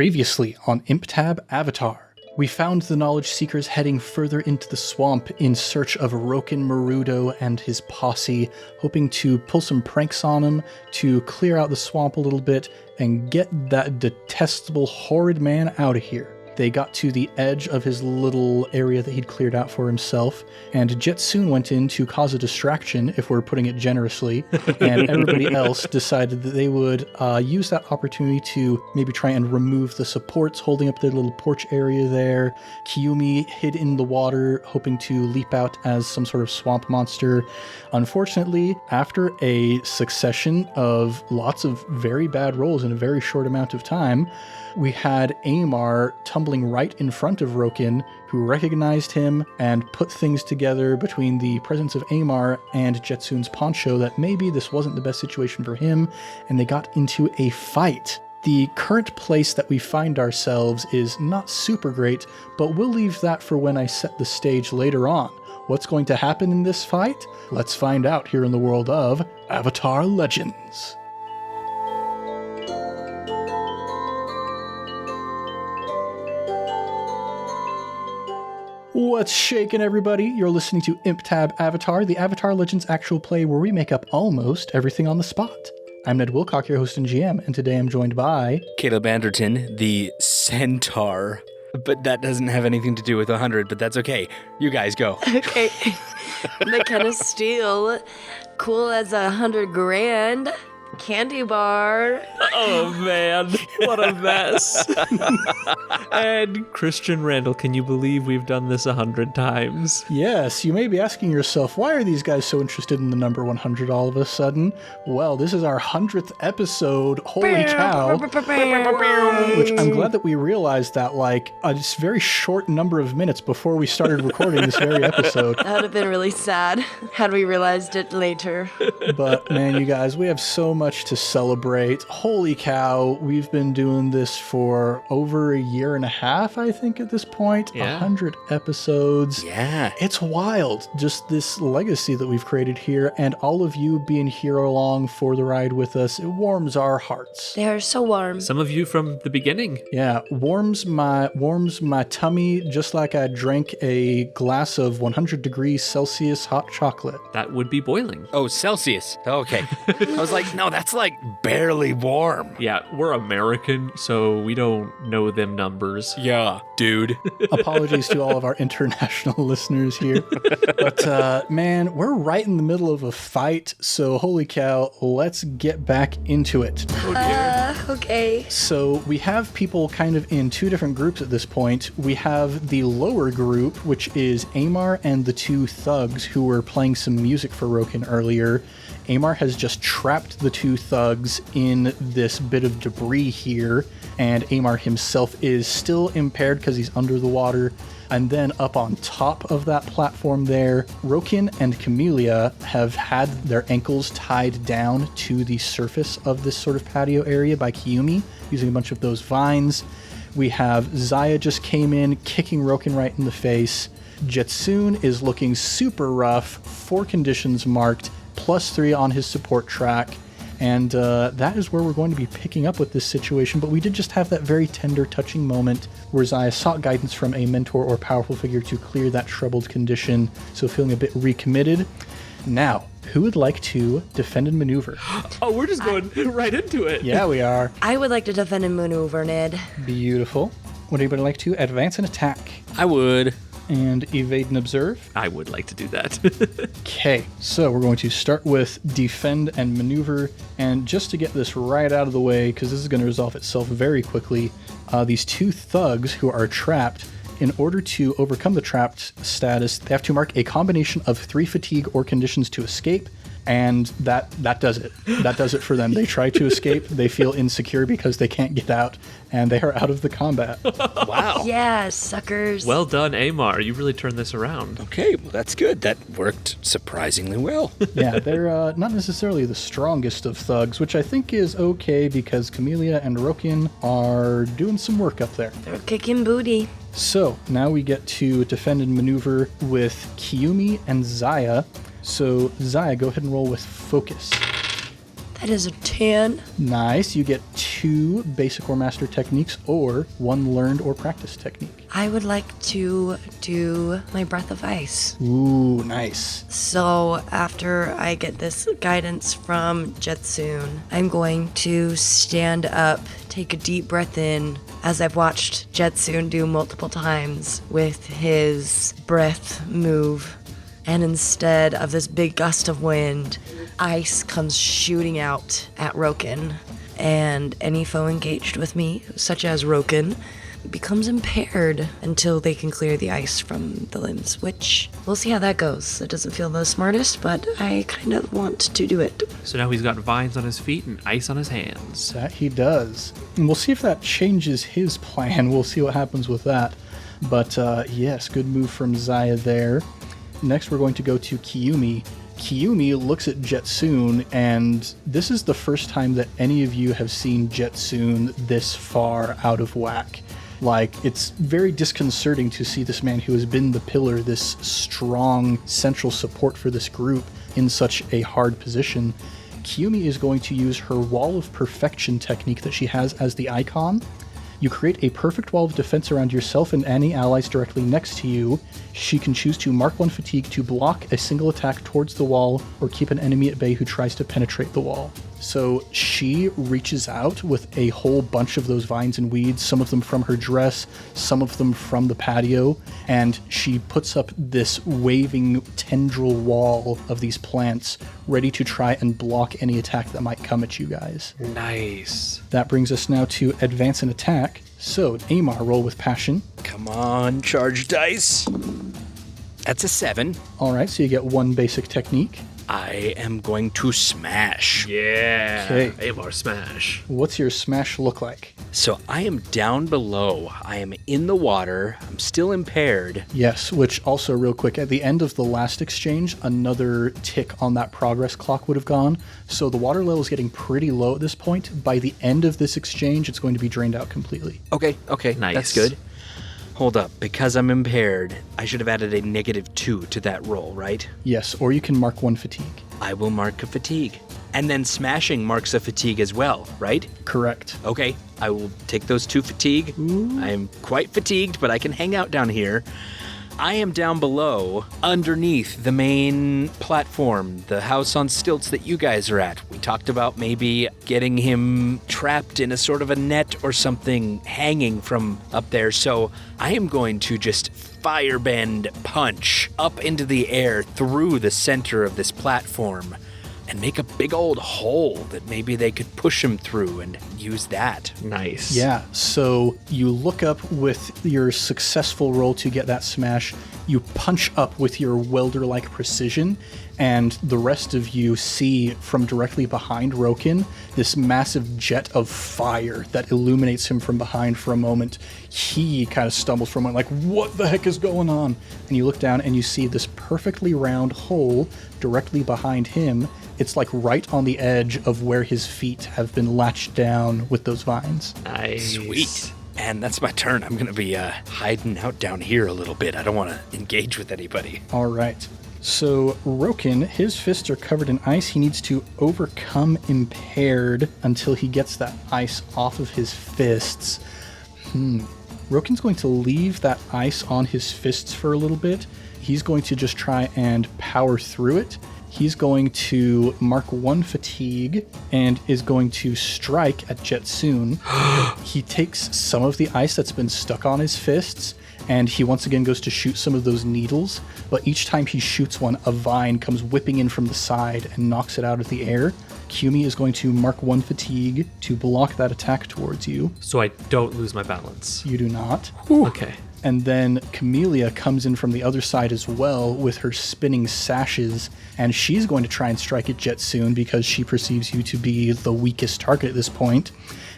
Previously on ImpTab Avatar, we found the Knowledge Seekers heading further into the swamp in search of Rokkin Marauder and his posse, hoping to pull some pranks on him to clear out the swamp a little bit and get that detestable, horrid man out of here. They got to the edge of his little area that he'd cleared out for himself, and Je-Tsun went in to cause a distraction, if we're putting it generously, and everybody else decided that they would use that opportunity to maybe try and remove the supports holding up their little porch area there. c1e hid in the water, hoping to leap out as some sort of swamp monster. Unfortunately, after a succession of lots of very bad rolls in a very short amount of time, we had Amar tumbling right in front of Rokkin, who recognized him and put things together between the presence of Amar and Je-Tsun's poncho that maybe this wasn't the best situation for him, and they got into a fight. The current place that we find ourselves is not super great, but we'll leave that for when I set the stage later on. What's going to happen in this fight? Let's find out here in the world of Avatar Legends. What's shaking, everybody? You're listening to ImpTab Avatar, the Avatar Legends actual play where we make up almost everything on the spot. I'm Ned Wilcock, your host and GM, and today I'm joined by... Caleb Anderton, the Centaur. But that doesn't have anything to do with 100, but that's okay. You guys go. Okay. McKenna Steele, cool as 100 grand. Candy bar. Oh man, what a mess. And Christian Randall, can you believe we've done this 100 times? Yes, you may be asking yourself, why are these guys so interested in the number 100 all of a sudden? Well, this is our 100th episode, holy cow. Which I'm glad that we realized that like a just very short number of minutes before we started recording this very episode. That would have been really sad had we realized it later. But man, you guys, we have so much to celebrate. Holy cow, we've been doing this for over a year and a half, I think, at this point. Yeah. 100 episodes. Yeah. It's wild, just this legacy that we've created here, and all of you being here along for the ride with us. It warms our hearts. They are so warm. Some of you from the beginning. Yeah, warms my tummy just like I drank a glass of 100 degrees Celsius hot chocolate. That would be boiling. Oh, Celsius. Okay. I was like, no, that's like barely warm. Yeah, we're American, so we don't know them numbers. Yeah, dude. Apologies to all of our international listeners here. But man, we're right in the middle of a fight, so holy cow, let's get back into it. Oh dear. Okay. So we have people kind of in two different groups at this point. We have the lower group, which is Amar and the two thugs who were playing some music for Rokkin earlier. Amar has just trapped the two thugs in this bit of debris here, and Amar himself is still impaired because he's under the water. And then up on top of that platform there, Rokkin and Camellia have had their ankles tied down to the surface of this sort of patio area by c1e, using a bunch of those vines. We have Ziah just came in, kicking Rokkin right in the face. Je-Tsun is looking super rough, 4 conditions marked, +3 on his support track, and that is where we're going to be picking up with this situation. But we did just have that very tender, touching moment where Ziah sought guidance from a mentor or powerful figure to clear that troubled condition, so feeling a bit recommitted. Now, who would like to defend and maneuver? Oh, we're just going right into it. Yeah, we are. I would like to defend and maneuver, Ned. Beautiful. Would anybody like to advance and attack? I would. And evade and observe? I would like to do that. Okay, so we're going to start with defend and maneuver, and just to get this right out of the way, because this is going to resolve itself very quickly, these two thugs who are trapped, in order to overcome the trapped status, they have to mark a combination of 3 fatigue or conditions to escape, and that does it. That does it for them. They try to escape, they feel insecure because they can't get out, and they are out of the combat. Wow. Yeah, suckers. Well done, Amar. You really turned this around. Okay, well, that's good. That worked surprisingly well. Yeah, they're not necessarily the strongest of thugs, which I think is okay because Camellia and Rokkin are doing some work up there. They're kicking booty. So now we get to defend and maneuver with c1e and Ziah. So Ziah, go ahead and roll with focus. That is a 10. Nice. You get 2 basic or master techniques or 1 learned or practiced technique. I would like to do my Breath of Ice. Ooh, nice. So after I get this guidance from Je-Tsun, I'm going to stand up, take a deep breath in, as I've watched Je-Tsun do multiple times with his breath move. And instead of this big gust of wind, ice comes shooting out at Rokkin. And any foe engaged with me, such as Rokkin, becomes impaired until they can clear the ice from the limbs, which we'll see how that goes. It doesn't feel the smartest, but I kind of want to do it. So now he's got vines on his feet and ice on his hands. That he does. And we'll see if that changes his plan. We'll see what happens with that. But yes, good move from Ziah there. Next, we're going to go to Kiyomi. Kiyomi looks at Je-Tsun, and this is the first time that any of you have seen Je-Tsun this far out of whack. Like, it's very disconcerting to see this man who has been the pillar, this strong central support for this group, in such a hard position. Kiyomi is going to use her Wall of Perfection technique that she has as the icon. You create a perfect wall of defense around yourself and any allies directly next to you. She can choose to mark 1 fatigue to block a single attack towards the wall or keep an enemy at bay who tries to penetrate the wall. So she reaches out with a whole bunch of those vines and weeds, some of them from her dress, some of them from the patio, and she puts up this waving tendril wall of these plants ready to try and block any attack that might come at you guys. Nice. That brings us now to advance and attack. So, Amar, roll with passion. Come on, charge dice. That's a 7. All right, so you get 1 basic technique. I am going to smash. Yeah. Okay. Amar smash. What's your smash look like? So I am down below. I am in the water. I'm still impaired. Yes, which also real quick, at the end of the last exchange, another tick on that progress clock would have gone. So the water level is getting pretty low at this point. By the end of this exchange, it's going to be drained out completely. Okay, Nice. That's good. Hold up, because I'm impaired, I should have added a -2 to that roll, right? Yes, or you can mark 1 fatigue. I will mark a fatigue. And then smashing marks a fatigue as well, right? Correct. Okay, I will take those 2 fatigue. I am quite fatigued, but I can hang out down here. I am down below, underneath the main platform, the house on stilts that you guys are at. We talked about maybe getting him trapped in a sort of a net or something hanging from up there. So I am going to just firebend punch up into the air through the center of this platform and make a big old hole that maybe they could push him through and use that. Nice. Yeah, so you look up with your successful roll to get that smash, you punch up with your welder-like precision, and the rest of you see from directly behind Rokkin this massive jet of fire that illuminates him from behind for a moment. He kind of stumbles for a moment, like, what the heck is going on? And you look down and you see this perfectly round hole directly behind him. It's like right on the edge of where his feet have been latched down with those vines. Nice. Sweet. And that's my turn. I'm going to be hiding out down here a little bit. I don't want to engage with anybody. All right. So Rokkin, his fists are covered in ice. He needs to overcome impaired until he gets that ice off of his fists. Rokkin's going to leave that ice on his fists for a little bit. He's going to just try and power through it. He's going to mark 1 fatigue and is going to strike at Je-Tsun. He takes some of the ice that's been stuck on his fists, and he once again goes to shoot some of those needles, but each time he shoots one, a vine comes whipping in from the side and knocks it out of the air. Kiyomi is going to mark 1 fatigue to block that attack towards you. So I don't lose my balance. You do not. Okay. And then Camellia comes in from the other side as well with her spinning sashes, and she's going to try and strike at Je-Tsun because she perceives you to be the weakest target at this point.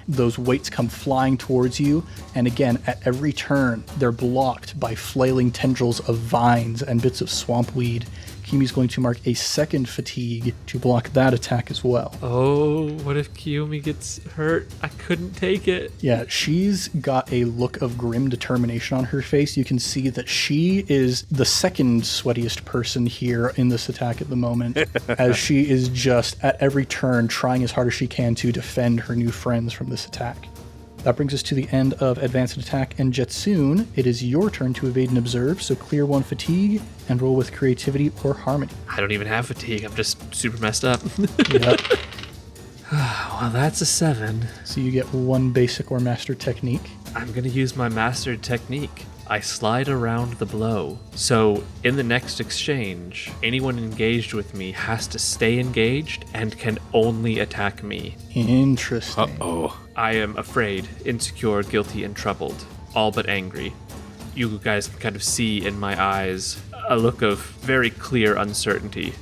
Those weights come flying towards you, and again, at every turn, they're blocked by flailing tendrils of vines and bits of swamp weed. Kiyumi's going to mark a second fatigue to block that attack as well. Oh, what if Kiyumi gets hurt? I couldn't take it. Yeah, she's got a look of grim determination on her face. You can see that she is the second sweatiest person here in this attack at the moment, as she is just at every turn trying as hard as she can to defend her new friends from this attack. That brings us to the end of Advanced Attack, and Je-Tsun, it is your turn to evade and observe, so clear 1 fatigue and roll with creativity or harmony. I don't even have fatigue. I'm just super messed up. Yep. Well, that's a 7. So you get 1 basic or master technique. I'm going to use my mastered technique. I slide around the blow. So in the next exchange, anyone engaged with me has to stay engaged and can only attack me. Interesting. Uh-oh. I am afraid, insecure, guilty, and troubled, all but angry. You guys can kind of see in my eyes a look of very clear uncertainty.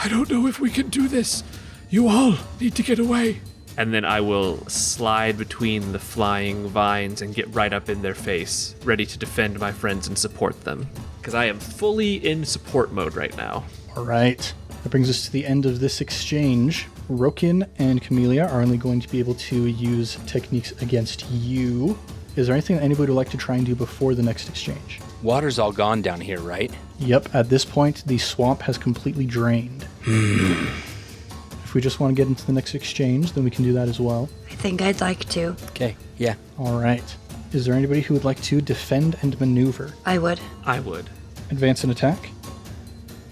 I don't know if we can do this. You all need to get away. And then I will slide between the flying vines and get right up in their face, ready to defend my friends and support them. Because I am fully in support mode right now. All right. That brings us to the end of this exchange. Rokkin and Camellia are only going to be able to use techniques against you. Is there anything that anybody would like to try and do before the next exchange? Water's all gone down here, right? Yep, at this point, the swamp has completely drained. If we just want to get into the next exchange, then we can do that as well. I think I'd like to. Okay, yeah. All right. Is there anybody who would like to defend and maneuver? I would. I would. Advance and attack?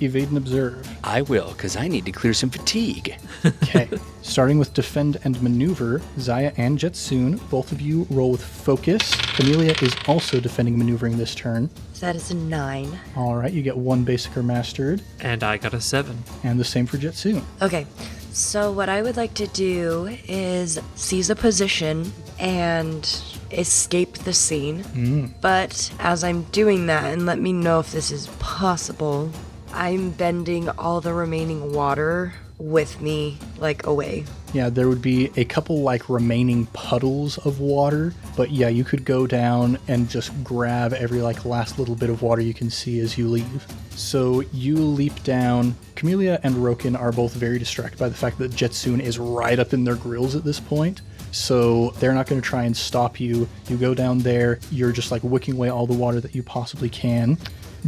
Evade and observe. I will, because I need to clear some fatigue. Okay. Starting with defend and maneuver, Ziah and Je-Tsun, both of you roll with focus. Camellia is also defending maneuvering this turn. So that is a 9. All right, you get 1 basic or mastered, And I got a 7. and the same for Je-Tsun. Okay, so what I would like to do is seize a position and escape the scene. But as I'm doing that, and let me know if this is possible, I'm bending all the remaining water with me, like, away. Yeah, there would be a couple, like, remaining puddles of water, but yeah, you could go down and just grab every, like, last little bit of water you can see as you leave. So you leap down. Camellia and Rokkin are both very distracted by the fact that Je-Tsun is right up in their grills at this point. So they're not going to try and stop you. You go down there, you're just, like, wicking away all the water that you possibly can.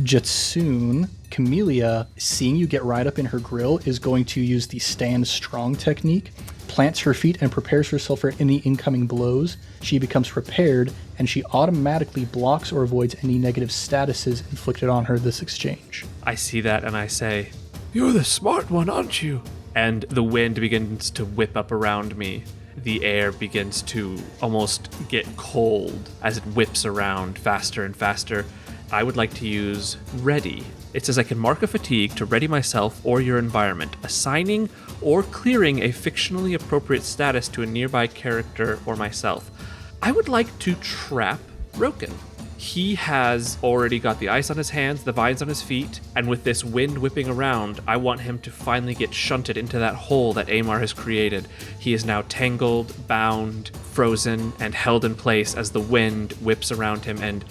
Je-Tsun, Camellia, seeing you get right up in her grill, is going to use the stand strong technique, plants her feet and prepares herself for any incoming blows. She becomes prepared, and she automatically blocks or avoids any negative statuses inflicted on her this exchange. I see that and I say, "You're the smart one, aren't you?" And the wind begins to whip up around me. The air begins to almost get cold as it whips around faster and faster. I would like to use Ready. It says I can mark a fatigue to ready myself or your environment, assigning or clearing a fictionally appropriate status to a nearby character or myself. I would like to trap Rokkin. He has already got the ice on his hands, the vines on his feet, and with this wind whipping around, I want him to finally get shunted into that hole that Amar has created. He is now tangled, bound, frozen, and held in place as the wind whips around him and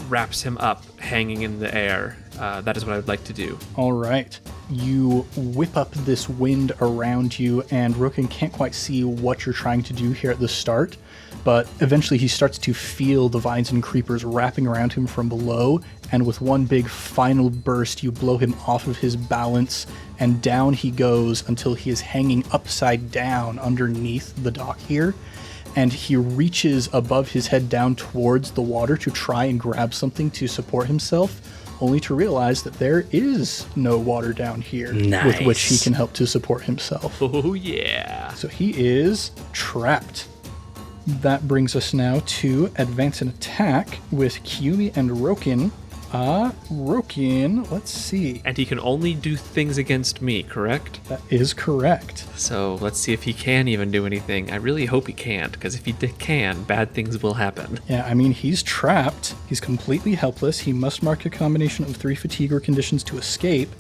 wraps him up, hanging in the air. That is what I would like to do. All right. You whip up this wind around you, and Rokkin can't quite see what you're trying to do here at the start, but eventually he starts to feel the vines and creepers wrapping around him from below, and with one big final burst, you blow him off of his balance, and down he goes until he is hanging upside down underneath the dock here. And he reaches above his head down towards the water to try and grab something to support himself, only to realize that there is no water down here with which he can help to support himself. Oh, yeah. So he is trapped. That brings us now to advance and attack with Kiyumi and Rokkin. Rokkin, let's see. And he can only do things against me, correct? That is correct. So let's see if he can even do anything. I really hope he can't, because if he can, bad things will happen. Yeah, I mean, he's trapped. He's completely helpless. He must mark a combination of 3 fatigue or conditions to escape.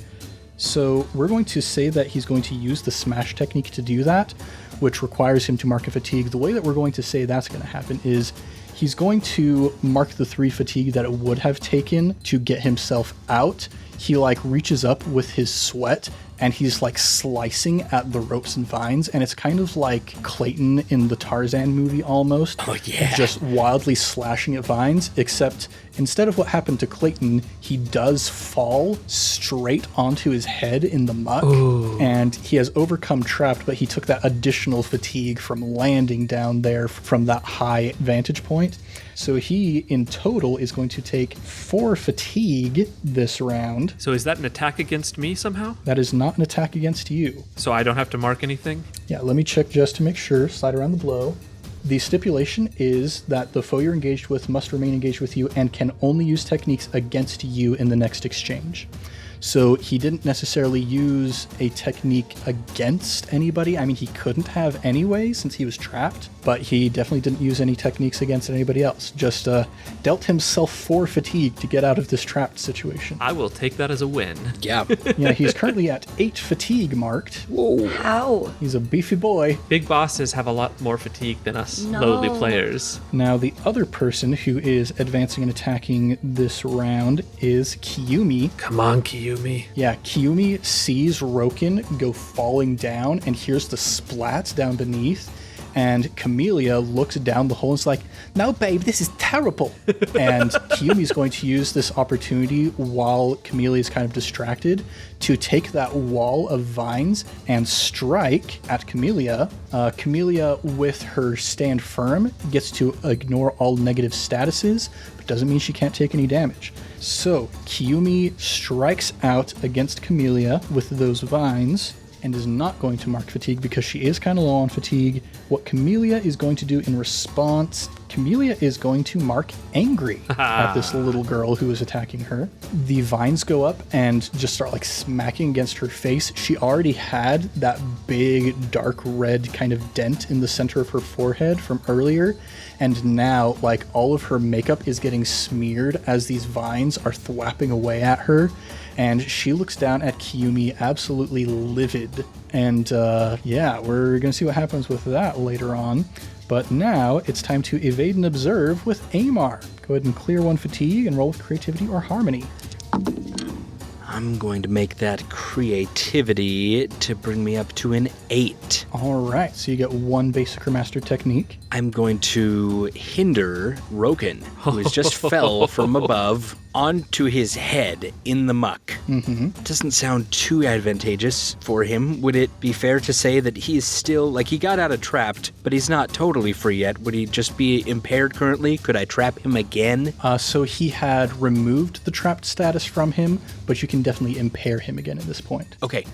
So we're going to say that he's going to use the smash technique to do that, which requires him to mark a fatigue. The way that we're going to say that's going to happen is he's going to mark the 3 fatigue that it would have taken to get himself out. he like reaches up with his sweat and he's like slicing at the ropes and vines, and it's kind of like Clayton in the Tarzan movie almost. Oh, yeah. Just wildly slashing at vines, except instead of what happened to Clayton, he does fall straight onto his head in the muck. Ooh. And he has overcome trapped, but he took that additional fatigue from landing down there from that high vantage point. So he, in total, is going to take 4 fatigue this round. So is that an attack against me somehow? That is not an attack against you. So I don't have to mark anything? Yeah, let me check just to make sure. Slide around the blow. The stipulation is that the foe you're engaged with must remain engaged with you and can only use techniques against you in the next exchange. So he didn't necessarily use a technique against anybody. I mean, he couldn't have anyway since he was trapped, but he definitely didn't use any techniques against anybody else. Just dealt himself 4 fatigue to get out of this trapped situation. I will take that as a win. Yeah. Yeah, he's currently at 8 fatigue marked. Whoa. How? He's a beefy boy. Big bosses have a lot more fatigue than us lowly players. Now, the other person who is advancing and attacking this round is Kiyumi. Come on, Kiyumi. Yeah, Kiyumi sees Rokkin go falling down and hears the splats down beneath. And Camellia looks down the hole and is like, "No, babe, this is terrible." And Kiyumi's going to use this opportunity while Camellia is kind of distracted to take that wall of vines and strike at Camellia. Camellia, with her stand firm, gets to ignore all negative statuses, but doesn't mean she can't take any damage. So Kiyumi strikes out against Camellia with those vines and is not going to mark fatigue because she is kind of low on fatigue. What Camellia is going to do in response, Camellia is going to mark angry at this little girl who is attacking her. The vines go up and just start like smacking against her face. She already had that big dark red kind of dent in the center of her forehead from earlier, and now like all of her makeup is getting smeared as these vines are thwapping away at her. And she looks down at Kiyumi absolutely livid. And yeah, we're going to see what happens with that later on. But now it's time to evade and observe with Amar. Go ahead and clear 1 fatigue and roll with creativity or harmony. I'm going to make that creativity to bring me up to an 8. All right, so you get 1 basic or master technique. I'm going to hinder Rokkin, who has just fell from above onto his head in the muck. Mm-hmm. Doesn't sound too advantageous for him. Would it be fair to say that he's still, like, he got out of trapped, but he's not totally free yet? Would he just be impaired currently? Could I trap him again? So he had removed the trapped status from him, but you can definitely impair him again at this point. Okay,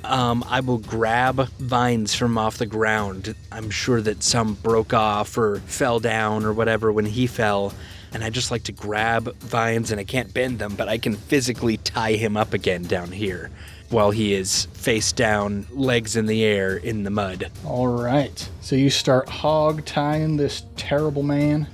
I will grab vines from off the ground. I'm sure that some broke off or fell down or whatever when he fell. And I just like to grab vines, and I can't bend them, but I can physically tie him up again down here while he is face down, legs in the air in the mud. All right. So you start hog tying this terrible man.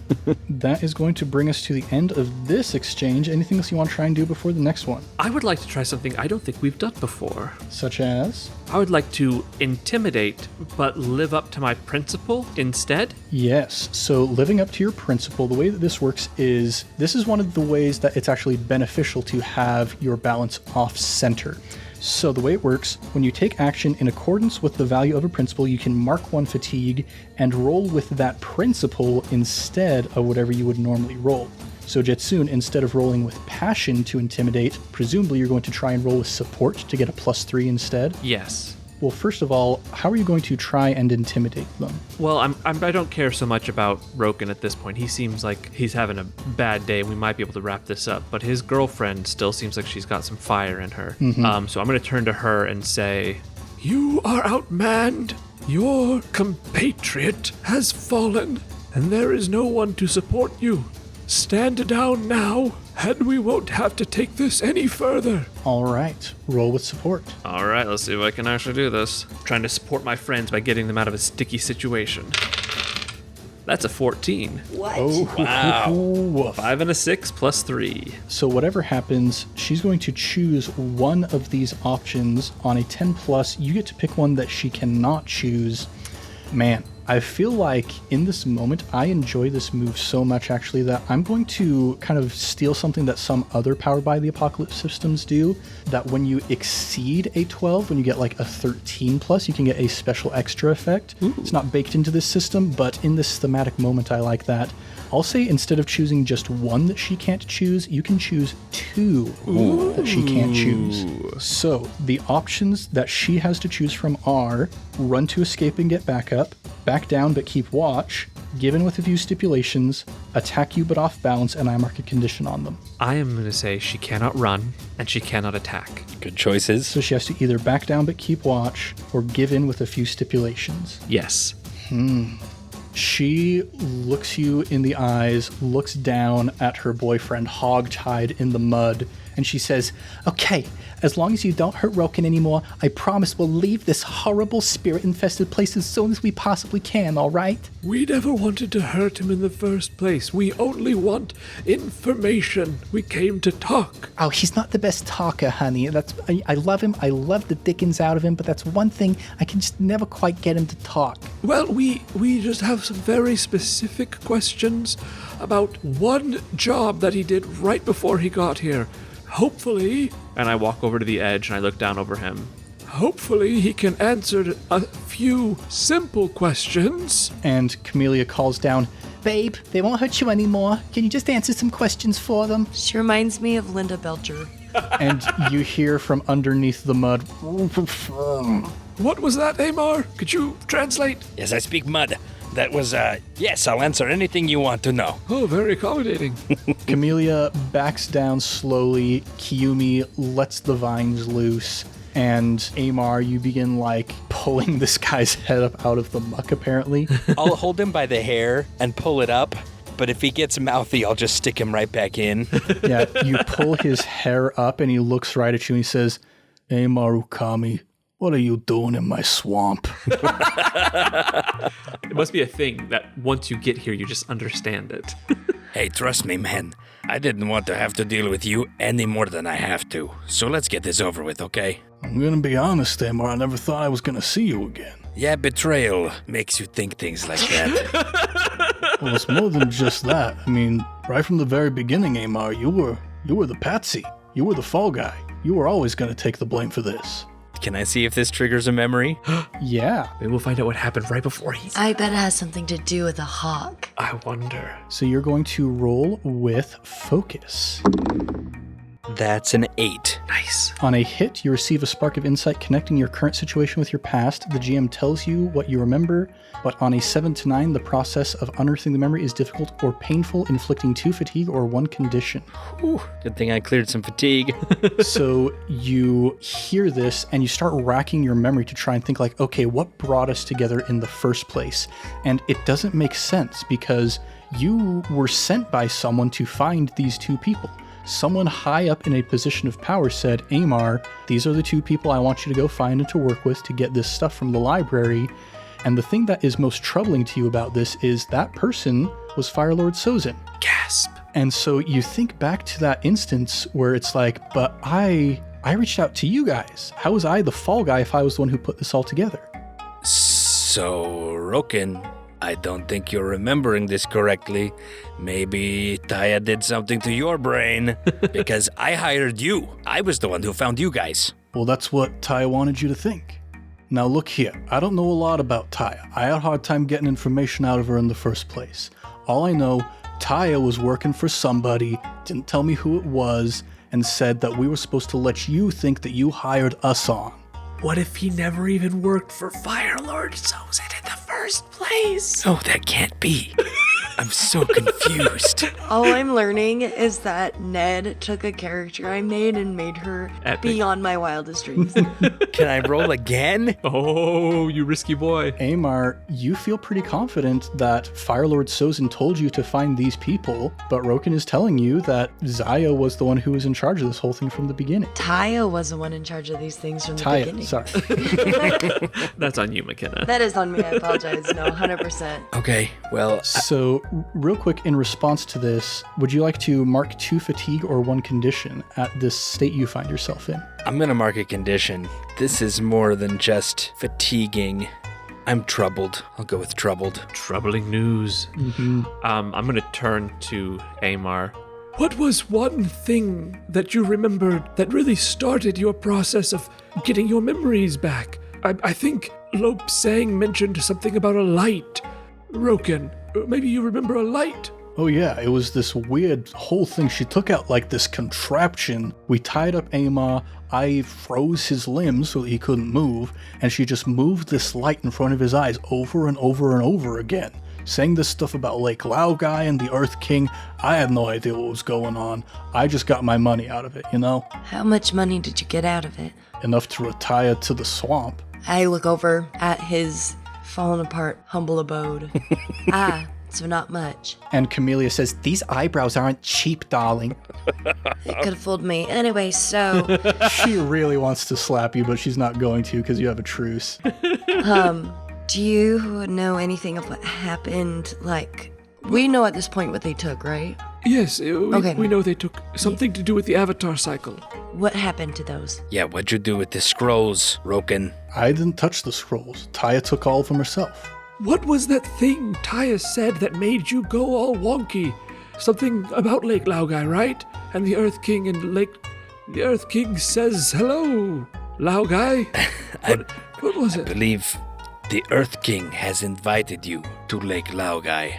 That is going to bring us to the end of this exchange. Anything else you want to try and do before the next one? I would like to try something I don't think we've done before. Such as? I would like to intimidate, but live up to my principle instead. Yes. So living up to your principle, the way that this works is, this is one of the ways that it's actually beneficial to have your balance off center. So the way it works, when you take action in accordance with the value of a principle, you can mark 1 fatigue and roll with that principle instead of whatever you would normally roll. So Je-Tsun, instead of rolling with passion to intimidate, presumably you're going to try and roll with support to get a +3 instead. Yes. Well, first of all, how are you going to try and intimidate them? Well, I don't care so much about Rokkin at this point. He seems like he's having a bad day, and we might be able to wrap this up. But his girlfriend still seems like she's got some fire in her. Mm-hmm. So I'm going to turn to her and say, "You are outmanned. Your compatriot has fallen, and there is no one to support you. Stand down now, and we won't have to take this any further." All right, roll with support. All right, let's see if I can actually do this. I'm trying to support my friends by getting them out of a sticky situation. That's a 14. What? Oh, Wow. woof. 5 and a 6 plus 3. So whatever happens, she's going to choose one of these options. On a 10+, you get to pick one that she cannot choose. Man, I feel like in this moment, I enjoy this move so much actually that I'm going to kind of steal something that some other Powered by the Apocalypse systems do, that when you exceed a 12, when you get like a 13 plus, you can get a special extra effect. Ooh. It's not baked into this system, but in this thematic moment, I like that. I'll say instead of choosing just one that she can't choose, you can choose 2 that she can't choose. So the options that she has to choose from are run to escape and get back up, back down but keep watch, given with a few stipulations, attack you but off balance, and I mark a condition on them. I am going to say she cannot run and she cannot attack. Good choices. So she has to either back down but keep watch or give in with a few stipulations. Yes. She looks you in the eyes, looks down at her boyfriend hog-tied in the mud, and she says, "Okay, as long as you don't hurt Rokkin anymore, I promise we'll leave this horrible spirit-infested place as soon as we possibly can, all right?" We never wanted to hurt him in the first place. We only want information. We came to talk. Oh, he's not the best talker, honey. I love him. I love the dickens out of him, but that's one thing. I can just never quite get him to talk. Well, we just have some very specific questions about one job that he did right before he got here. Hopefully, And I walk over to the edge and I look down over him. hopefully he can answer a few simple questions. And Camellia calls down, "Babe, they won't hurt you anymore. Can you just answer some questions for them?" She reminds me of Linda Belcher. And you hear from underneath the mud, What was that, Amar? Could you translate? Yes, I speak mud. That was, yes, I'll answer anything you want to know. Oh, very accommodating. Camellia backs down slowly. Kiyumi lets the vines loose. And Amar, you begin like pulling this guy's head up out of the muck, apparently. I'll hold him by the hair and pull it up, but if he gets mouthy, I'll just stick him right back in. Yeah, you pull his hair up and he looks right at you and he says, "Amar Ukami, what are you doing in my swamp?" It must be a thing that once you get here, you just understand it. Hey, trust me, man. I didn't want to have to deal with you any more than I have to. So let's get this over with, okay? "I'm gonna be honest, Amar, I never thought I was gonna see you again." Yeah, betrayal makes you think things like that. Well, it's more than just that. I mean, right from the very beginning, Amar, you were the patsy. You were the fall guy. You were always gonna take the blame for this. Can I see if this triggers a memory? Yeah. Maybe we'll find out what happened right before he... I bet it has something to do with a hawk. I wonder. So you're going to roll with focus. That's an 8. Nice. On a hit, you receive a spark of insight connecting your current situation with your past. The GM tells you what you remember, but on a 7 to 9, the process of unearthing the memory is difficult or painful, inflicting 2 fatigue or 1 condition. Whew, good thing I cleared some fatigue. So you hear this and you start racking your memory to try and think like, okay, what brought us together in the first place? And it doesn't make sense because you were sent by someone to find these 2 people. Someone high up in a position of power said, "Amar, these are the 2 people I want you to go find and to work with to get this stuff from the library." And the thing that is most troubling to you about this is that person was Firelord Ce1e. Gasp. And so you think back to that instance where it's like, but I reached out to you guys. How was I the fall guy if I was the one who put this all together? So, Rokkin, I don't think you're remembering this correctly. Maybe Tiya did something to your brain because I hired you. I was the one who found you guys. Well, that's what Tiya wanted you to think. Now look here, I don't know a lot about Tiya. I had a hard time getting information out of her in the first place. All I know, Tiya was working for somebody, didn't tell me who it was, and said that we were supposed to let you think that you hired us on. What if he never even worked for Firelord Ce1e in the first place? Oh, that can't be. I'm so confused. All I'm learning is that Ned took a character I made and made her Epic. beyond my wildest dreams. Can I roll again? Oh, you risky boy. Amar, you feel pretty confident that Firelord Ce1e told you to find these people, but Rokkin is telling you that Ziah was the one who was in charge of this whole thing from the beginning. Tiya was the one in charge of these things from the Tiya, beginning. sorry. That's on you, McKenna. That is on me, I apologize. No, 100%. Okay, well, So, real quick, in response to this, would you like to mark 2 fatigue or 1 condition at this state you find yourself in? I'm gonna mark a condition. This is more than just fatiguing. I'm troubled. I'll go with troubled. Troubling news. I'm going to turn to Amar. What was one thing that you remembered that really started your process of getting your memories back? I think Lope Sang mentioned something about a light. Rokkin, maybe you remember a light? Oh yeah, it was this weird whole thing. She took out like this contraption. We tied up Amar, I froze his limbs so that he couldn't move, and she just moved this light in front of his eyes over and over and over again. Saying this stuff about Lake Laogai and the Earth King. I had no idea what was going on. I just got my money out of it, you know? How much money did you get out of it? Enough to retire to the swamp. I look over at his fallen apart, humble abode. So not much. And Camellia says, "These eyebrows aren't cheap, darling." It could have fooled me. Anyway, so, She really wants to slap you, but she's not going to because you have a truce. do you know anything of what happened? Like, we know at this point what they took, right? Yes, Okay. we know they took something to do with the Avatar cycle. What happened to those? Yeah, what'd you do with the scrolls, Rokkin? I didn't touch the scrolls. Tiya took all of them herself. What was that thing Tiya said that made you go all wonky? Something about Lake Laogai, right? And the Earth King and The Earth King says hello, Laogai. What was I it? believe the Earth King has invited you to Lake Laogai.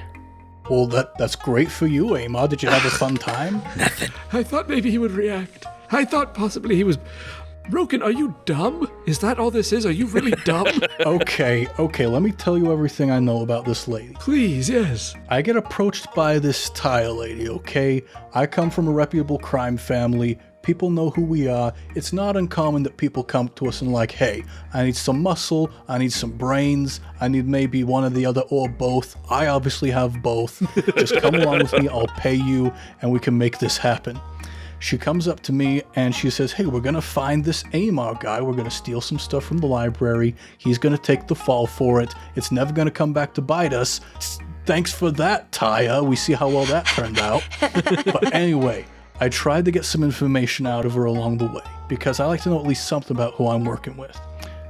Well, that's great for you, Amar. Did you have a fun time? Nothing. I thought maybe he would react. I thought possibly he was... Rokkin, are you dumb? Is that all this is? Are you really dumb? Okay, let me tell you everything I know about this lady. Please, yes. I get approached by this Tiya lady, okay? I come from a reputable crime family. People know who we are. It's not uncommon that people come to us and like, hey, I need some muscle, I need some brains, I need maybe one or the other or both. I obviously have both. Just come along with me, I'll pay you, and we can make this happen. She comes up to me and she says, hey, we're gonna find this Amar guy. We're gonna steal some stuff from the library. He's gonna take the fall for it. It's never gonna come back to bite us. Thanks for that, Tiya. We see how well that turned out. But anyway, I tried to get some information out of her along the way because I like to know at least something about who I'm working with.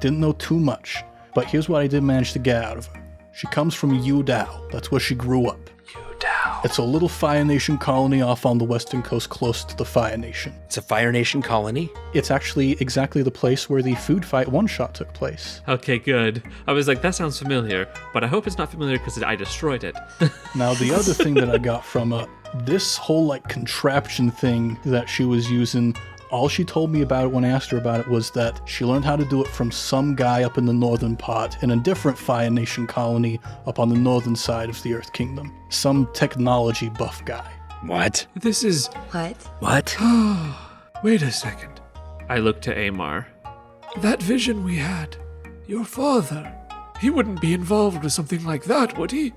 Didn't know too much, but here's what I did manage to get out of her. She comes from Yudao. That's where she grew up. It's a little Fire Nation colony off on the western coast close to the Fire Nation. It's a Fire Nation colony? It's actually exactly the place where the food fight one-shot took place. Okay, good. I was like, that sounds familiar, but I hope it's not familiar because I destroyed it. Now, the other thing that I got from this whole like contraption thing that she was using, all she told me about it when I asked her about it was that she learned how to do it from some guy up in the northern part in a different Fire Nation colony up on the northern side of the Earth Kingdom. Some technology buff guy. What? This is... What? What? Wait a second. I looked to Amar. That vision we had, your father, he wouldn't be involved with something like that, would he?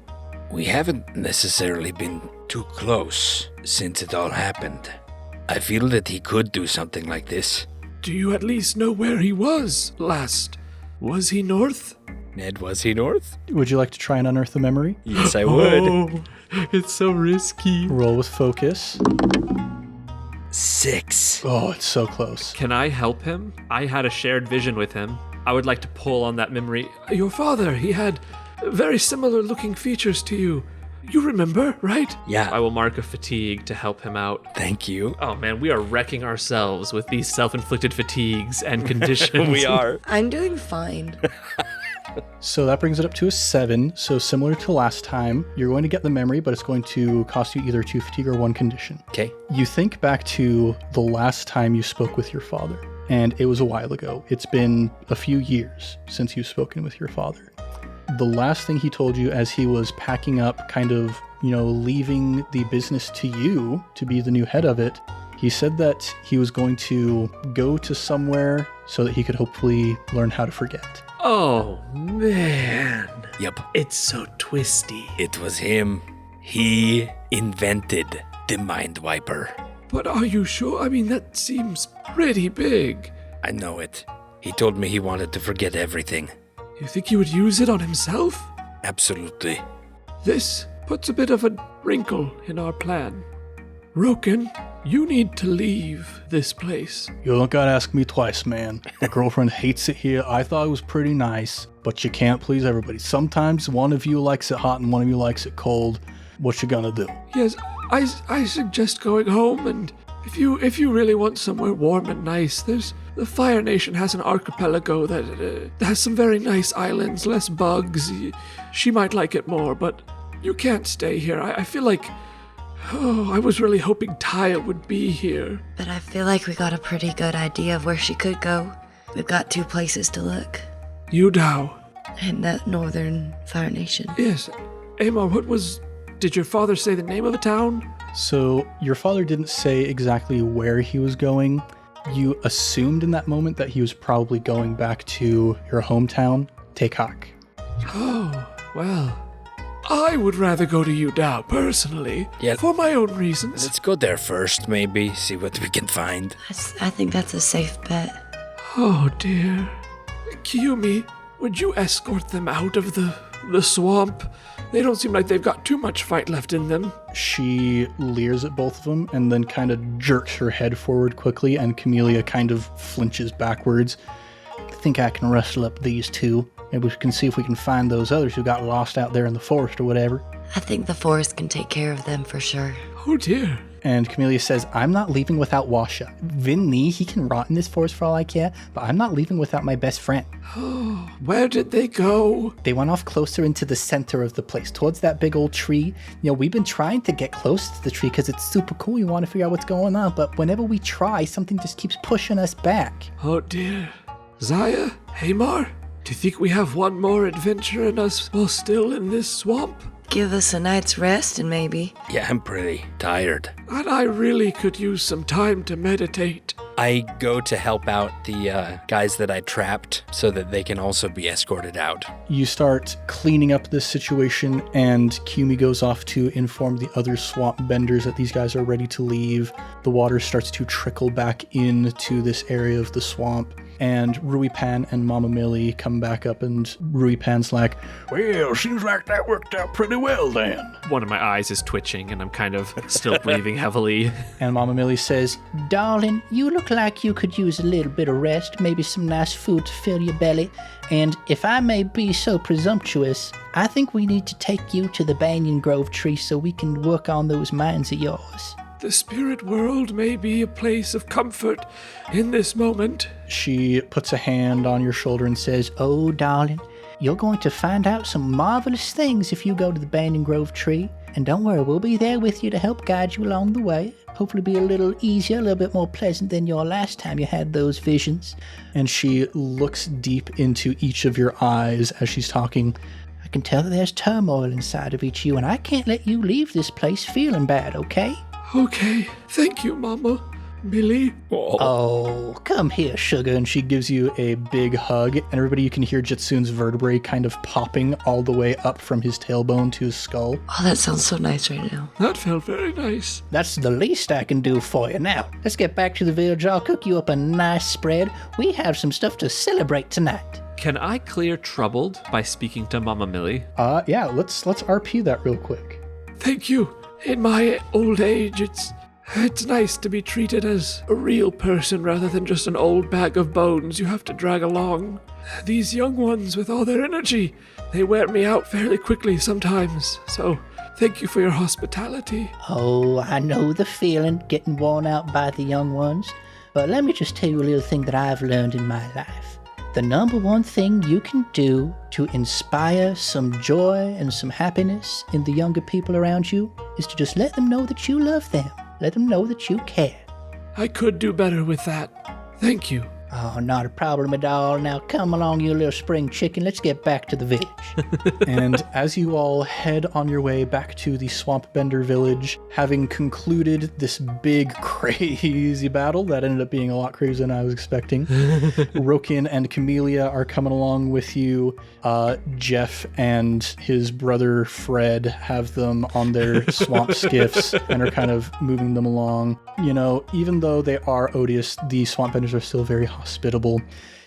We haven't necessarily been too close since it all happened. I feel that he could do something like this. Do you at least know where he was last? Was he north? Ned, was he north? Would you like to try and unearth the memory? Yes, I would. Oh, it's so risky. Roll with focus. 6. Oh, it's so close. Can I help him? I had a shared vision with him. I would like to pull on that memory. Your father, he had very similar looking features to you. You remember, right? Yeah. I will mark a fatigue to help him out. Thank you. Oh man, we are wrecking ourselves with these self-inflicted fatigues and conditions. We are. I'm doing fine. So that brings it up to a 7. So similar to last time, you're going to get the memory, but it's going to cost you either 2 fatigue or 1 condition. Okay. You think back to the last time you spoke with your father, and it was a while ago. It's been a few years since you've spoken with your father. The last thing he told you as he was packing up, kind of, leaving the business to you to be the new head of it, he said that he was going to go to somewhere so that he could hopefully learn how to forget. Oh man. Yep. It's so twisty. It was him. He invented the Mind Wiper. But are you sure? I mean, that seems pretty big. I know it. He told me he wanted to forget everything. You think he would use it on himself? Absolutely. This puts a bit of a wrinkle in our plan. Rokkin, you need to leave this place. You don't gotta ask me twice, man. My girlfriend hates it here. I thought it was pretty nice. but you can't please everybody. Sometimes one of you likes it hot and one of you likes it cold. What you gonna do? Yes, I suggest going home, and if you really want somewhere warm and nice, the Fire Nation has an archipelago that has some very nice islands, less bugs. She might like it more, but you can't stay here. I feel like, I was really hoping Tiya would be here. But I feel like we got a pretty good idea of where she could go. We've got 2 places to look. Udao. And that northern Fire Nation. Yes. Amar, did your father say the name of the town? So your father didn't say exactly where he was going. You assumed in that moment that he was probably going back to your hometown, Tekak. Oh, well, I would rather go to Udao personally, Yeah. for my own reasons. Let's go there first, maybe, see what we can find. I think that's a safe bet. Oh dear. Kiyumi, would you escort them out of the swamp? They don't seem like they've got too much fight left in them. She leers at both of them and then kind of jerks her head forward quickly, and Camellia kind of flinches backwards. I think I can rustle up these 2. Maybe we can see if we can find those others who got lost out there in the forest or whatever. I think the forest can take care of them for sure. Oh dear. And Camellia says, I'm not leaving without Washa. Vinny, he can rot in this forest for all I care, but I'm not leaving without my best friend. Where did they go? They went off closer into the center of the place, towards that big old tree. You know, we've been trying to get close to the tree because it's super cool. We want to figure out what's going on, but whenever we try, something just keeps pushing us back. Oh dear. Ziah, Amar, do you think we have one more adventure in us while still in this swamp? Give us a night's rest and maybe. Yeah, I'm pretty tired. And I really could use some time to meditate. I go to help out the guys that I trapped so that they can also be escorted out. You start cleaning up this situation, and Kumi goes off to inform the other swamp benders that these guys are ready to leave. The water starts to trickle back into this area of the swamp, and Ruipan and Mama Millie come back up, and Ruipan's like, well, seems like that worked out pretty well then. One of my eyes is twitching and I'm kind of still breathing heavily. And Mama Millie says, darling, you look like you could use a little bit of rest, maybe some nice food to fill your belly. And if I may be so presumptuous, I think we need to take you to the Banyan Grove tree so we can work on those minds of yours. The spirit world may be a place of comfort in this moment. She puts a hand on your shoulder and says, oh, darling, you're going to find out some marvelous things if you go to the Banyan Grove tree. And don't worry, we'll be there with you to help guide you along the way. Hopefully be a little easier, a little bit more pleasant than your last time you had those visions. And she looks deep into each of your eyes as she's talking. I can tell that there's turmoil inside of each of you, and I can't let you leave this place feeling bad, okay? Okay, thank you, Mama. Millie? Oh, come here, sugar. And she gives you a big hug, and everybody, you can hear Je-Tsun's vertebrae kind of popping all the way up from his tailbone to his skull. Oh, that sounds so nice right now. That felt very nice. That's the least I can do for you. Now, let's get back to the village. I'll cook you up a nice spread. We have some stuff to celebrate tonight. Can I clear troubled by speaking to Mama Millie? Yeah, let's RP that real quick. Thank you. In my old age, it's nice to be treated as a real person rather than just an old bag of bones you have to drag along. These young ones with all their energy, they wear me out fairly quickly sometimes. So, thank you for your hospitality. Oh, I know the feeling, getting worn out by the young ones. But let me just tell you a little thing that I've learned in my life. The number one thing you can do to inspire some joy and some happiness in the younger people around you is to just let them know that you love them. Let them know that you care. I could do better with that. Thank you. Oh, not a problem at all. Now come along, you little spring chicken. Let's get back to the village. And as you all head on your way back to the Swamp Bender village, having concluded this big, crazy battle that ended up being a lot crazier than I was expecting, Rokkin and Camellia are coming along with you. Jeff and his brother Fred have them on their swamp skiffs and are kind of moving them along. You know, even though they are odious, the Swamp Benders are still very hospitable.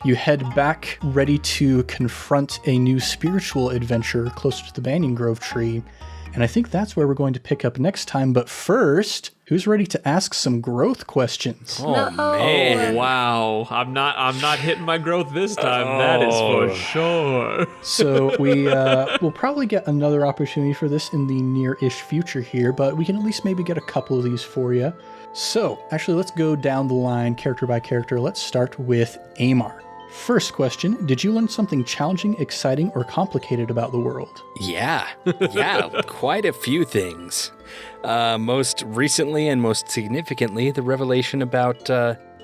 You head back ready to confront a new spiritual adventure closer to the Banyan Grove tree, And I think that's where we're going to pick up next time. But first, who's ready to ask some growth questions? Oh, man. Oh, wow. I'm not hitting my growth this time. That is for sure. So we'll probably get another opportunity for this in the near-ish future here, but we can at least maybe get a couple of these for you. So actually, let's go down the line character by character. Let's start with Amar. First question, did you learn something challenging, exciting, or complicated about the world? Yeah, quite a few things. Most recently and most significantly, the revelation about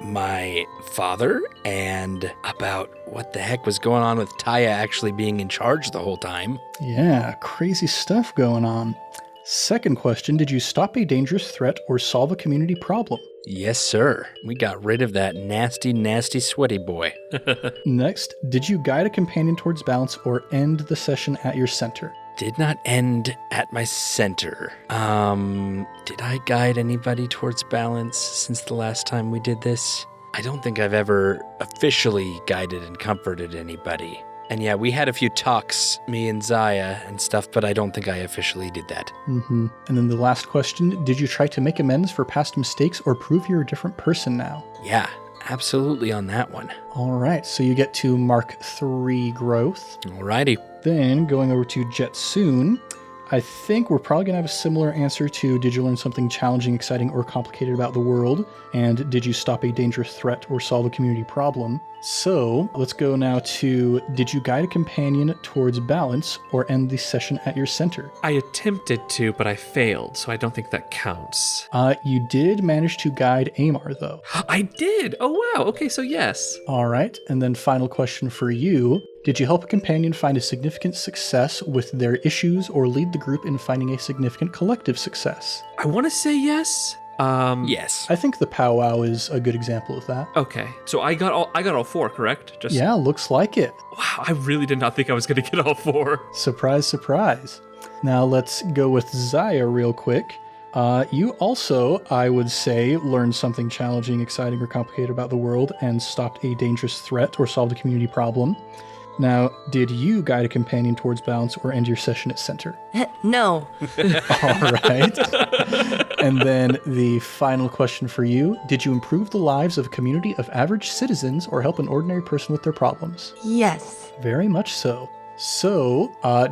my father and about what the heck was going on with Tiya actually being in charge the whole time. Yeah, crazy stuff going on. Second question, did you stop a dangerous threat or solve a community problem? Yes, sir. We got rid of that nasty, nasty sweaty boy. Next, did you guide a companion towards balance or end the session at your center? Did not end at my center. Did I guide anybody towards balance since the last time we did this? I don't think I've ever officially guided and comforted anybody. And yeah, we had a few talks, me and Ziah and stuff, but I don't think I officially did that. Mm-hmm. And then the last question, did you try to make amends for past mistakes or prove you're a different person now? Yeah, absolutely on that one. All right, so you get to mark 3 growth. Alrighty. Then going over to Je-Tsun, I think we're probably going to have a similar answer to did you learn something challenging, exciting, or complicated about the world? And did you stop a dangerous threat or solve a community problem? So let's go now to did you guide a companion towards balance or end the session at your center? I attempted to, but I failed, so I don't think that counts. You did manage to guide Amar, though. I did! Oh, wow. Okay, so yes. All right, and then final question for you. Did you help a companion find a significant success with their issues or lead the group in finding a significant collective success? I want to say yes. Yes. I think the powwow is a good example of that. Okay, so I got all 4, correct? Yeah, looks like it. Wow, I really did not think I was going to get all 4. Surprise, surprise. Now let's go with Ziah real quick. You also, I would say, learned something challenging, exciting, or complicated about the world and stopped a dangerous threat or solved a community problem. Now, did you guide a companion towards balance or end your session at center? No. All right. And then the final question for you. Did you improve the lives of a community of average citizens or help an ordinary person with their problems? Yes. Very much so. So,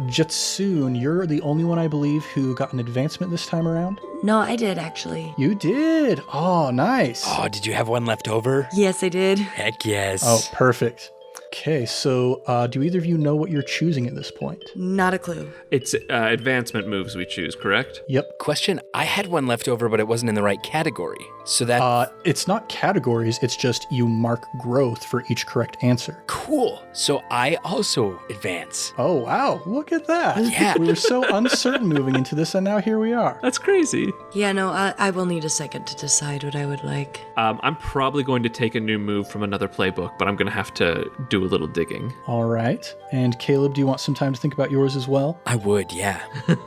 Je-Tsun, you're the only one, I believe, who got an advancement this time around? No, I did actually. You did? Oh, nice. Oh, did you have one left over? Yes, I did. Heck yes. Oh, perfect. Okay, so do either of you know what you're choosing at this point? Not a clue. It's advancement moves we choose, correct? Yep. Question, I had one left over, but it wasn't in the right category. So that... It's not categories, it's just you mark growth for each correct answer. Cool. So I also advance. Oh, wow. Look at that. Yeah. We were so uncertain moving into this, and now here we are. That's crazy. Yeah, no, I will need a second to decide what I would like. I'm probably going to take a new move from another playbook, but I'm going to have to do a little digging. All right. And Caleb, do you want some time to think about yours as well? I would, yeah.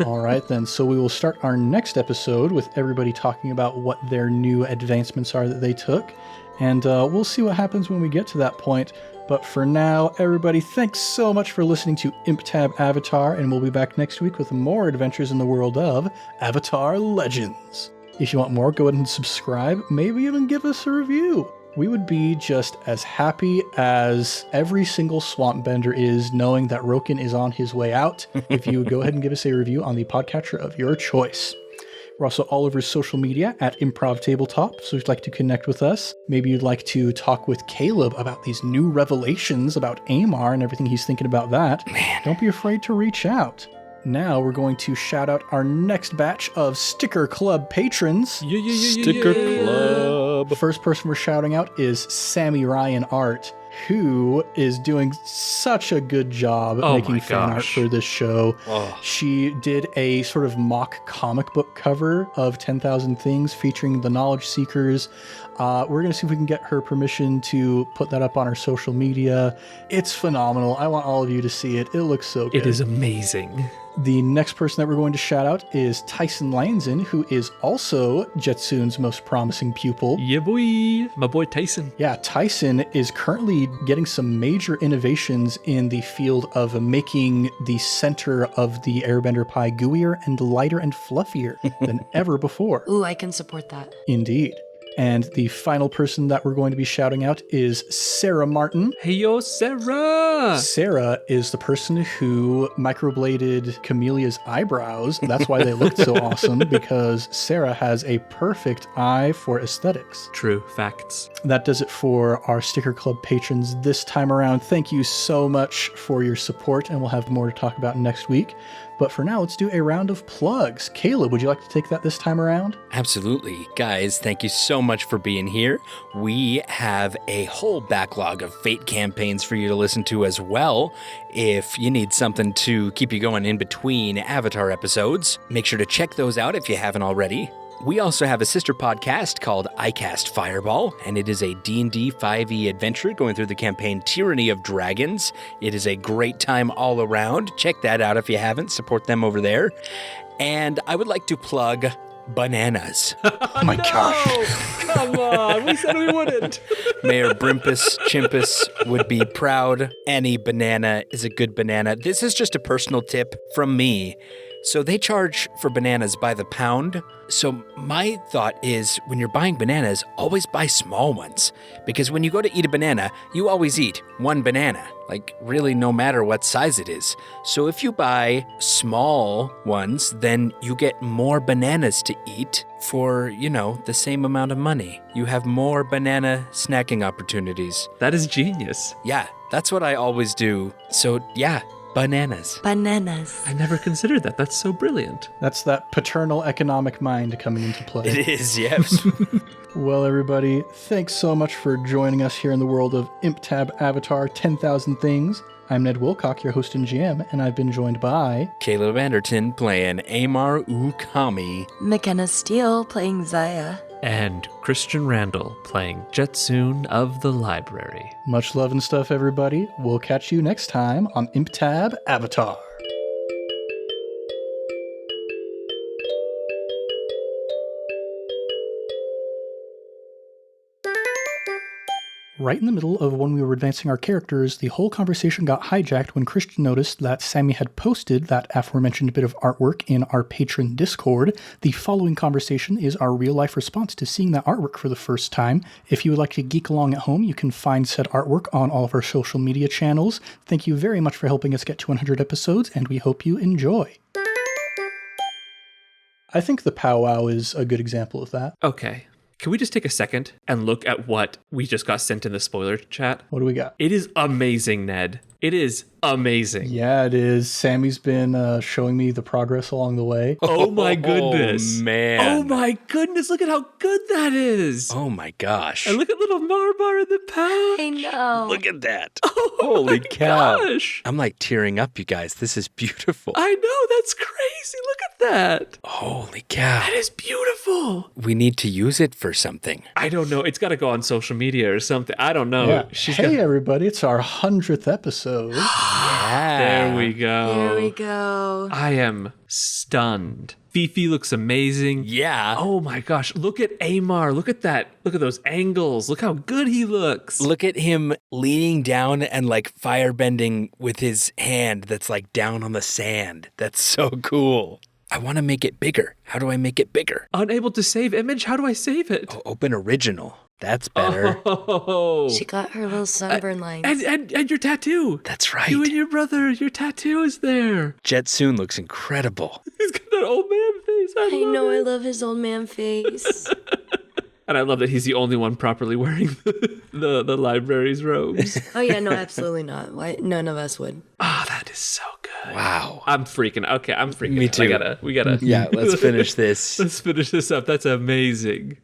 All right, then. So we will start our next episode with everybody talking about what their new advancements are that they took. And we'll see what happens when we get to that point. But for now, everybody, thanks so much for listening to ImpTab Avatar, and we'll be back next week with more adventures in the world of Avatar Legends. If you want more, go ahead and subscribe, maybe even give us a review. We would be just as happy as every single swamp bender is knowing that Rokkin is on his way out if you would go ahead and give us a review on the podcatcher of your choice. We're also all over social media at Improv Tabletop, so if you'd like to connect with us, maybe you'd like to talk with Caleb about these new revelations about Amar and everything he's thinking about that, don't be afraid to reach out. Now we're going to shout out our next batch of Sticker Club patrons. Sticker Club. The first person we're shouting out is Sammy Ryan Art, who is doing such a good job making fan art for this show. Oh. She did a sort of mock comic book cover of 10,000 Things featuring the Knowledge Seekers. We're going to see if we can get her permission to put that up on our social media. It's phenomenal. I want all of you to see it. It looks so good. It is amazing. The next person that we're going to shout out is Tyson Lanzin, who is also Je-Tsun's most promising pupil. Yeah, boy. My boy Tyson. Yeah, Tyson is currently getting some major innovations in the field of making the center of the airbender pie gooier and lighter and fluffier than ever before. Ooh, I can support that. Indeed. And the final person that we're going to be shouting out is Sarah Martin. Hey, yo, Sarah. Sarah is the person who microbladed Camellia's eyebrows. That's why they looked so awesome, because Sarah has a perfect eye for aesthetics. True facts. That does it for our Sticker Club patrons this time around. Thank you so much for your support, and we'll have more to talk about next week. But for now, let's do a round of plugs. Caleb, would you like to take that this time around? Absolutely. Guys, thank you so much for being here. We have a whole backlog of Fate campaigns for you to listen to as well. If you need something to keep you going in between Avatar episodes, make sure to check those out if you haven't already. We also have a sister podcast called iCast Fireball, and it is a D&D 5e adventure going through the campaign Tyranny of Dragons. It is a great time all around. Check that out if you haven't. Support them over there. And I would like to plug bananas. Oh my gosh. Come on. We said we wouldn't. Mayor Brimpus Chimpus would be proud. Any banana is a good banana. This is just a personal tip from me. So they charge for bananas by the pound. So my thought is, when you're buying bananas, always buy small ones. Because when you go to eat a banana, you always eat one banana. Like, really, no matter what size it is. So if you buy small ones, then you get more bananas to eat for, the same amount of money. You have more banana snacking opportunities. That is genius. Yeah, that's what I always do. So yeah. Bananas. Bananas. I never considered that. That's so brilliant. That's that paternal economic mind coming into play. It is, yes. Well, everybody, thanks so much for joining us here in the world of ImpTab Avatar 10,000 Things. I'm Ned Wilcock, your host and GM, and I've been joined by Caleb Anderton playing Amar Ukami. McKenna Steele playing Ziah. And Christian Randall playing Je-Tsun of the Library. Much love and stuff, everybody. We'll catch you next time on ImpTab Avatar. Right in the middle of when we were advancing our characters, the whole conversation got hijacked when Christian noticed that Sammy had posted that aforementioned bit of artwork in our patron Discord. The following conversation is our real-life response to seeing that artwork for the first time. If you would like to geek along at home, you can find said artwork on all of our social media channels. Thank you very much for helping us get to 100 episodes, and we hope you enjoy. I think the powwow is a good example of that. Okay. Can we just take a second and look at what we just got sent in the spoiler chat? What do we got? It is amazing, Ned. It is amazing. Yeah, it is. Sammy's been showing me the progress along the way. Oh my goodness. Oh, man. Oh my goodness. Look at how good that is. Oh my gosh. And look at little Marbar in the pouch. I know. Look at that. Oh Holy my cow. gosh. I'm like tearing up, you guys. This is beautiful. I know. That's crazy. Look at that. Holy cow. That is beautiful. We need to use it for something. I don't know. It's got to go on social media or something. I don't know. Yeah. She's Hey, everybody, it's our 100th episode. Yeah. There we go. There we go. I am stunned. Fifi looks amazing. Yeah. Oh my gosh. Look at Amar. Look at that. Look at those angles. Look how good he looks. Look at him leaning down and like firebending with his hand that's like down on the sand. That's so cool. I want to make it bigger. How do I make it bigger? Unable to save image. How do I save it? Oh, open original. That's better. Oh. She got her little sunburn lines. And your tattoo. That's right. You and your brother, your tattoo is there. Je-Tsun looks incredible. He's got that old man face. I know, it. I love his old man face. And I love that he's the only one properly wearing the library's robes. Oh yeah, no, absolutely not. Why? None of us would. Ah, that is so good. Wow. I'm freaking. Okay, I'm freaking. Me out. too. We gotta. Yeah, let's finish this. Let's finish this up. That's amazing.